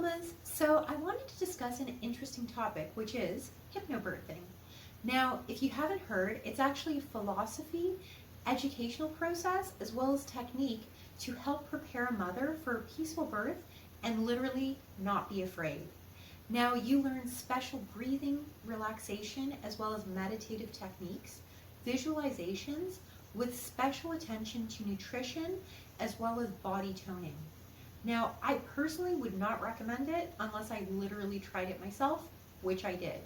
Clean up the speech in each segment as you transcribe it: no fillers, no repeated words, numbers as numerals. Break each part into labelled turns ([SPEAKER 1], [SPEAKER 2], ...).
[SPEAKER 1] mamas. So I wanted to discuss an interesting topic, which is hypnobirthing. Now, if you haven't heard, it's actually a philosophy, educational process, as well as technique to help prepare a mother for a peaceful birth and literally not be afraid. Now, you learn special breathing, relaxation, as well as meditative techniques, visualizations with special attention to nutrition, as well as body toning. Now, I personally would not recommend it unless I literally tried it myself, which I did.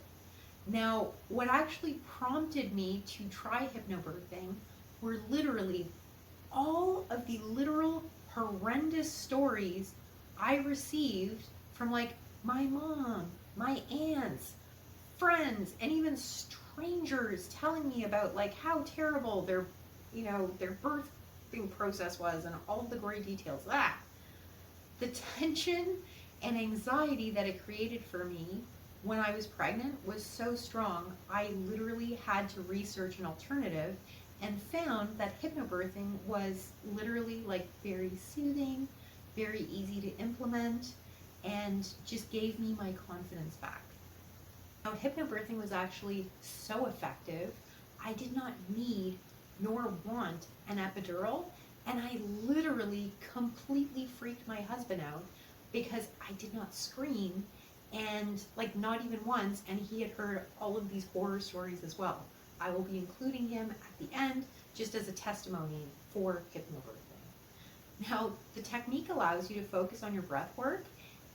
[SPEAKER 1] Now, what actually prompted me to try hypnobirthing were literally all of the literal horrendous stories I received from like my mom, my aunts, friends, and even strangers telling me about like how terrible their birthing process was and all of the gory details. The tension and anxiety that it created for me when I was pregnant was so strong, I literally had to research an alternative and found that hypnobirthing was literally like very soothing, very easy to implement, and just gave me my confidence back. Now, hypnobirthing was actually so effective, I did not need nor want an epidural, and I literally completely freaked my husband out because I did not scream, and like not even once, and he had heard all of these horror stories as well. I will be including him at the end just as a testimony for hypnobirthing. Now, the technique allows you to focus on your breath work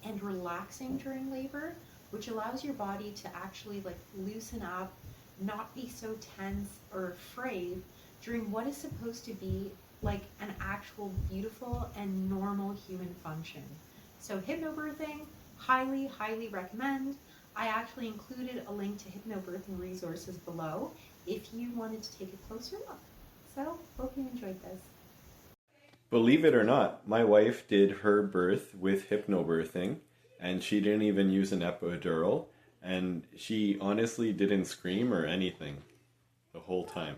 [SPEAKER 1] and relaxing during labor, which allows your body to actually like loosen up, not be so tense or afraid during what is supposed to be like an actual beautiful and normal human function. So hypnobirthing, highly, highly recommend. I actually included a link to hypnobirthing resources below if you wanted to take a closer look. So, hope you enjoyed this.
[SPEAKER 2] Believe it or not, my wife did her birth with hypnobirthing, and she didn't even use an epidural, and she honestly didn't scream or anything the whole time.